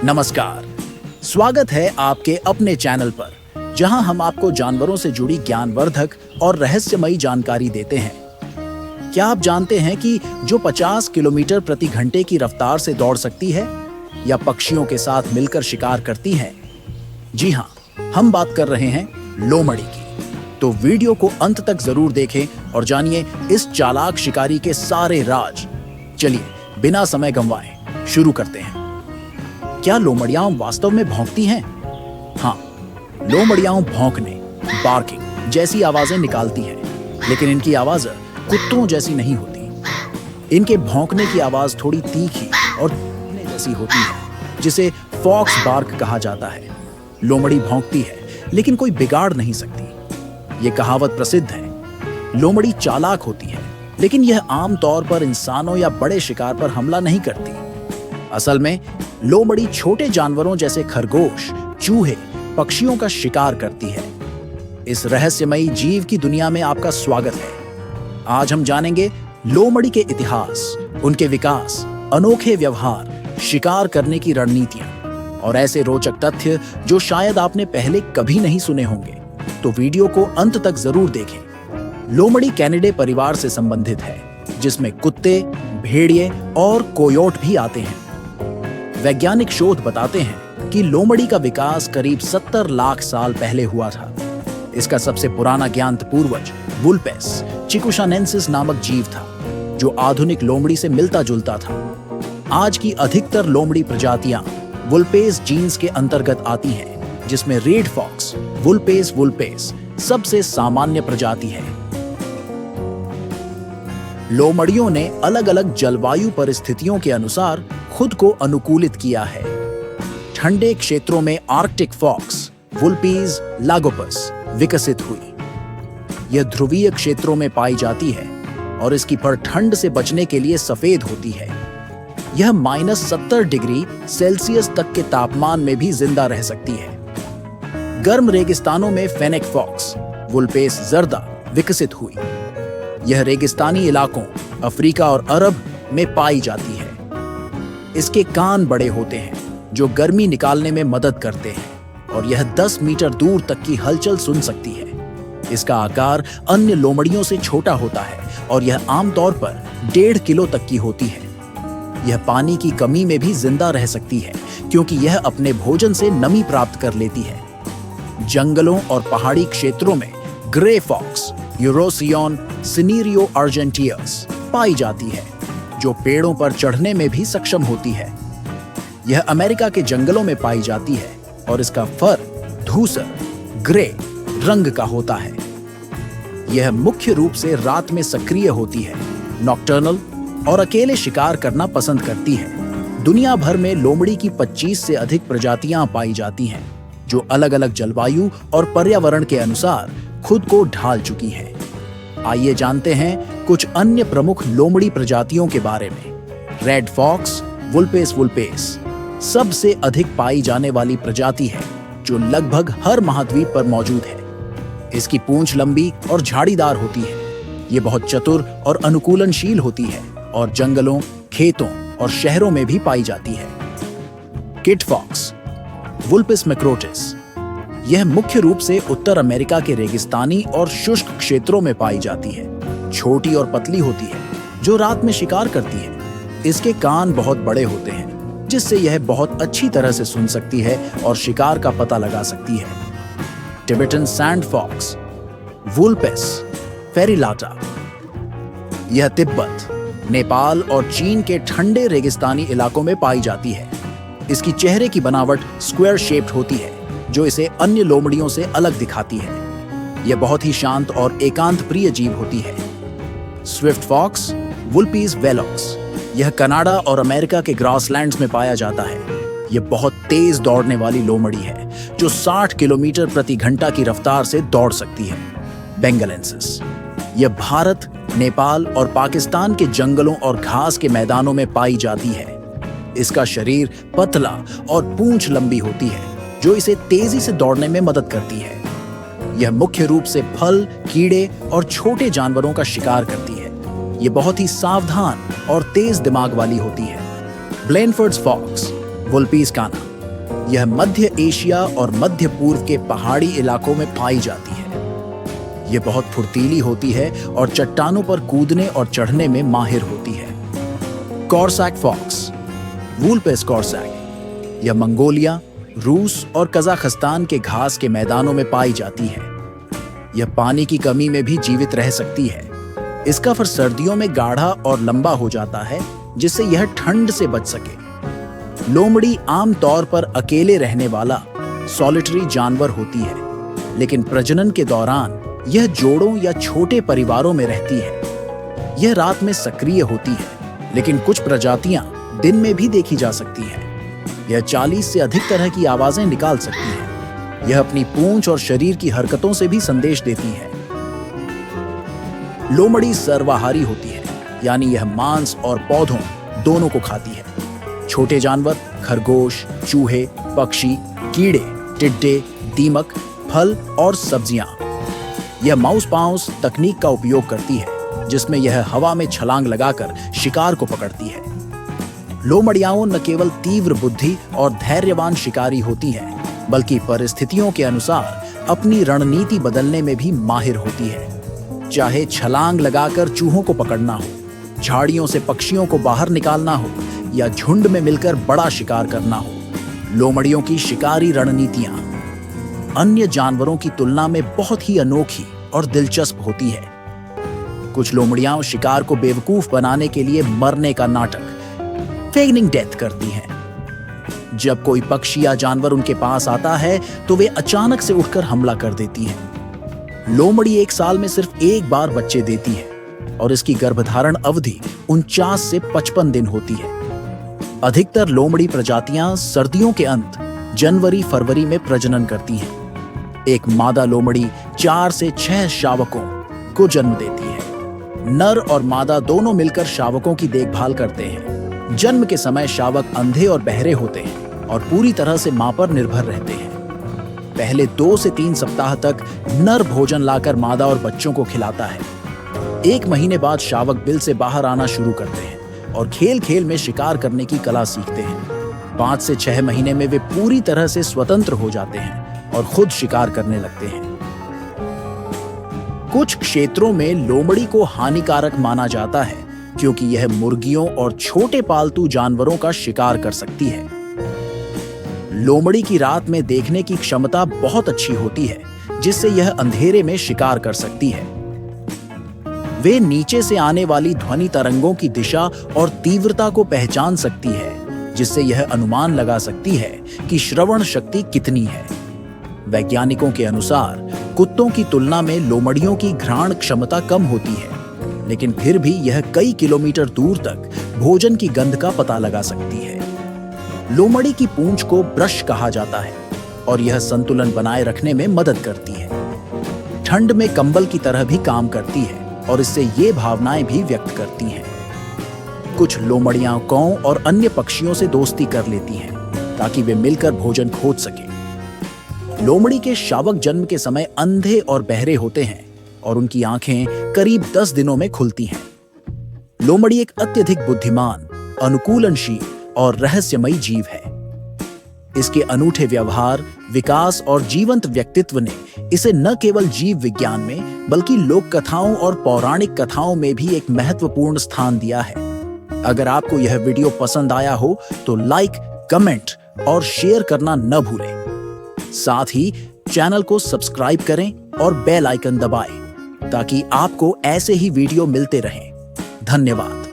नमस्कार, स्वागत है आपके अपने चैनल पर जहां हम आपको जानवरों से जुड़ी ज्ञानवर्धक और रहस्यमयी जानकारी देते हैं। क्या आप जानते हैं कि जो 50 किलोमीटर प्रति घंटे की रफ्तार से दौड़ सकती है या पक्षियों के साथ मिलकर शिकार करती है? जी हाँ, हम बात कर रहे हैं लोमड़ी की। तो वीडियो को अंत तक जरूर देखें और जानिए इस चालाक शिकारी के सारे राज। चलिए बिना समय गंवाए शुरू करते हैं। क्या लोमड़ियां वास्तव में भौंकती हैं? हाँ, लोमड़ियां भौंकने, बार्किंग जैसी आवाजें निकालती हैं, लेकिन इनकी आवाज कुत्तों जैसी नहीं होती। इनके भौंकने की आवाज थोड़ी तीखी और जैसी होती है, जिसे फॉक्स बार्क कहा जाता है। लोमड़ी भौंकती है, लेकिन कोई बिगाड़ नहीं सकती। ये कहावत प्रसिद्ध है। लोमड़ी चालाक होती है, लेकिन यह आम तौर पर इंसानों या बड़े शिकार पर हमला नहीं करती। असल में लोमड़ी छोटे जानवरों जैसे खरगोश, चूहे, पक्षियों का शिकार करती है। इस रहस्यमयी जीव की दुनिया में आपका स्वागत है। आज हम जानेंगे लोमड़ी के इतिहास, उनके विकास, अनोखे व्यवहार, शिकार करने की रणनीतियां और ऐसे रोचक तथ्य जो शायद आपने पहले कभी नहीं सुने होंगे। तो वीडियो को अंत तक जरूर देखें। लोमड़ी कैनिडे परिवार से संबंधित है, जिसमें कुत्ते, भेड़िए और कोयोट भी आते हैं। वैज्ञानिक शोध बताते हैं कि लोमड़ी का विकास करीब 70 लाख साल पहले हुआ था। इसका सबसे पुराना ज्ञात पूर्वज वुल्पेस चिकुशानेंसिस नामक जीव था, जो आधुनिक लोमड़ी से मिलता जुलता था। आज की अधिकतर लोमड़ी प्रजातियां वुल्पेस जीन्स के अंतर्गत आती हैं, जिसमें रेड फॉक्स वुल्पेस वुल्पेस सबसे सामान्य प्रजाति है। लोमड़ियों ने अलग अलग जलवायु परिस्थितियों के अनुसार खुद को अनुकूलित किया है। ठंडे क्षेत्रों में आर्कटिक फॉक्स वुल्पीज लागोपस विकसित हुई। यह ध्रुवीय क्षेत्रों में पाई जाती है और इसकी फर ठंड से बचने के लिए सफेद होती है। यह -70 डिग्री सेल्सियस तक के तापमान में भी जिंदा रह सकती है। गर्म रेगिस्तानों में फेनेक फॉक्स वुल्पेस जर्दा विकसित हुई। यह रेगिस्तानी इलाकों अफ्रीका और अरब में पाई जाती है। इसके कान बड़े होते हैं, जो गर्मी निकालने में मदद करते हैं, और यह 10 मीटर दूर तक की हलचल सुन सकती है। इसका आकार अन्य लोमड़ियों से छोटा होता है और यह आमतौर पर 1.5 किलो तक की होती है। यह पानी की कमी में भी जिंदा रह सकती है, क्योंकि यह अपने भोजन से नमी प्राप्त कर लेती है। जंगलों और पहाड़ी क्षेत्रों में ग्रे फॉक्स यूरोसियन सिनेरियो अर्जेंटियस पाई जाती है, जो पेड़ों पर चढ़ने में भी सक्षम होती है। यह अमेरिका के जंगलों में पाई जाती है और इसका फर धूसर ग्रे रंग का होता है। यह मुख्य रूप से रात में सक्रिय होती है, नॉकटर्नल, और अकेले शिकार करना पसंद करती है। दुनिया भर में लोमड़ी की 25 से अधिक प्रजातियां पाई जाती हैं, जो अलग अलग जलवायु और पर्यावरण के अनुसार खुद को ढाल चुकी हैं। आइए जानते हैं कुछ अन्य प्रमुख लोमड़ी प्रजातियों के बारे में। रेड फॉक्स वुल्पेस वुल्पेस सबसे अधिक पाई जाने वाली प्रजाति है, जो लगभग हर महाद्वीप पर मौजूद है। इसकी पूंछ लंबी और झाड़ीदार होती है। ये बहुत चतुर और अनुकूलनशील होती है और जंगलों, खेतों और शहरों में भी पाई जाती है। किट फॉक्स वुल्पिस मैक्रोटिस यह मुख्य रूप से उत्तर अमेरिका के रेगिस्तानी और शुष्क क्षेत्रों में पाई जाती है। छोटी और पतली होती है, जो रात में शिकार करती है। इसके कान बहुत बड़े होते हैं, जिससे यह बहुत अच्छी तरह से सुन सकती है और शिकार का पता लगा सकती है। टिबेटन सैंड फॉक्स वुल्पेस फेरिलाटा यह तिब्बत, नेपाल और चीन के ठंडे रेगिस्तानी इलाकों में पाई जाती है। इसकी चेहरे की बनावट स्क्वायर शेप्ड होती है, जो इसे अन्य लोमड़ियों से अलग दिखाती है। यह बहुत ही शांत और एकांत प्रिय जीव होती है। स्विफ्ट फॉक्स वुल्पीज वेलॉक्स यह कनाडा और अमेरिका के ग्रासलैंड्स में पाया जाता है। यह बहुत तेज दौड़ने वाली लोमड़ी है, जो 60 किलोमीटर प्रति घंटा की रफ्तार से दौड़ सकती है। बेंगलेंसिस यह भारत, नेपाल और पाकिस्तान के जंगलों और घास के मैदानों में पाई जाती है। इसका शरीर पतला और पूंछ लंबी होती है, जो इसे तेजी से दौड़ने में मदद करती है। यह मुख्य रूप से फल, कीड़े और छोटे जानवरों का शिकार करती है। यह बहुत ही सावधान और तेज दिमाग वाली होती है। ब्लेनफोर्ड्स फॉक्स वुल्पीज काना यह मध्य एशिया और मध्य पूर्व के पहाड़ी इलाकों में पाई जाती है। यह बहुत फुर्तीली होती है और चट्टानों पर कूदने और चढ़ने में माहिर होती है। कॉर्सैक फॉक्स, वुल्पेस कॉर्सैक, यह मंगोलिया, रूस और कजाकिस्तान के घास के मैदानों में पाई जाती है। यह पानी की कमी में भी जीवित रह सकती है। इसका फर सर्दियों में गाढ़ा और लंबा हो जाता है, जिससे यह ठंड से बच सके। लोमड़ी आमतौर पर अकेले रहने वाला सॉलिटरी जानवर होती है, लेकिन प्रजनन के दौरान यह जोड़ों या छोटे परिवारों में रहती है। यह रात में सक्रिय होती है, लेकिन कुछ प्रजातियां दिन में भी देखी जा सकती हैं। यह 40 से अधिक तरह की आवाजें निकाल सकती है। यह अपनी पूंछ और शरीर की हरकतों से भी संदेश देती है। लोमड़ी सर्वाहारी होती है, यानी यह मांस और पौधों दोनों को खाती है। छोटे जानवर, खरगोश, चूहे, पक्षी, कीड़े, टिड्डे, दीमक, फल और सब्जियां। यह माउस पाउस तकनीक का उपयोग करती है, जिसमें यह हवा में छलांग लगाकर शिकार को पकड़ती है। लोमड़ियाओं न केवल तीव्र बुद्धि और धैर्यवान शिकारी होती हैं, बल्कि परिस्थितियों के अनुसार अपनी रणनीति बदलने में भी माहिर होती है। चाहे छलांग लगाकर चूहों को पकड़ना हो, झाड़ियों से पक्षियों को बाहर निकालना हो या झुंड में मिलकर बड़ा शिकार करना हो, लोमड़ियों की शिकारी रणनीतियां अन्य जानवरों की तुलना में बहुत ही अनोखी और दिलचस्प होती है। कुछ लोमड़ियां शिकार को बेवकूफ बनाने के लिए मरने का नाटक, फेगनिंग डेथ, करती हैं। जब कोई पक्षी या जानवर उनके पास आता है तो वे अचानक से उठकर हमला कर देती हैं। लोमड़ी एक साल में सिर्फ एक बार बच्चे देती है और इसकी गर्भधारण अवधि 49 से 55 दिन होती है। अधिकतर लोमड़ी प्रजातियां सर्दियों के अंत जनवरी-फरवरी में प्रजनन करती हैं। एक मादा लोमड़ी 4 से 6 शावकों को जन्म देती है। नर और मादा दोनों मिलकर शावकों की देखभाल करते हैं। जन्म के समय शावक अंधे और बहरे होते हैं और पूरी तरह से मां पर निर्भर रहते हैं। पहले 2 से 3 सप्ताह तक नर भोजन लाकर मादा और बच्चों को खिलाता है। 1 महीने बाद शावक बिल से बाहर आना शुरू करते हैं और खेल खेल में शिकार करने की कला सीखते हैं। 5 से 6 महीने में वे पूरी तरह से स्वतंत्र हो जाते हैं और खुद शिकार करने लगते हैं। कुछ क्षेत्रों में लोमड़ी को हानिकारक माना जाता है, क्योंकि यह मुर्गियों और छोटे पालतू जानवरों का शिकार कर सकती है। लोमड़ी की रात में देखने की क्षमता बहुत अच्छी होती है, जिससे यह अंधेरे में शिकार कर सकती है। वे नीचे से आने वाली ध्वनि तरंगों की दिशा और तीव्रता को पहचान सकती है, जिससे यह अनुमान लगा सकती है कि श्रवण शक्ति कितनी है। वैज्ञानिकों के अनुसार कुत्तों की तुलना में लोमड़ियों की घ्राण क्षमता कम होती है, लेकिन फिर भी यह कई किलोमीटर दूर तक भोजन की गंध का पता लगा सकती है। लोमड़ी की पूंछ को ब्रश कहा जाता है और यह संतुलन बनाए रखने में मदद करती है। ठंड में कंबल की तरह भी काम करती है और इससे ये भावनाएं भी व्यक्त करती हैं। कुछ लोमड़ियां कौओं और अन्य पक्षियों से दोस्ती कर लेती हैं, ताकि वे मिलकर भोजन खोज सकें। लोमड़ी के शावक जन्म के समय अंधे और बहरे होते हैं और उनकी आंखें करीब 10 दिनों में खुलती हैं। लोमड़ी एक अत्यधिक बुद्धिमान, अनुकूलनशील और रहस्यमयी जीव है। इसके अनूठे व्यवहार, विकास और जीवंत व्यक्तित्व ने इसे न केवल जीव विज्ञान में, बल्कि लोक कथाओं और पौराणिक कथाओं में भी एक महत्वपूर्ण स्थान दिया है। अगर आपको यह वीडियो पसंद आया हो तो लाइक, कमेंट और शेयर करना न भूलें। साथ ही चैनल को सब्सक्राइब करें और बेल आइकन दबाएं, ताकि आपको ऐसे ही वीडियो मिलते रहें। धन्यवाद।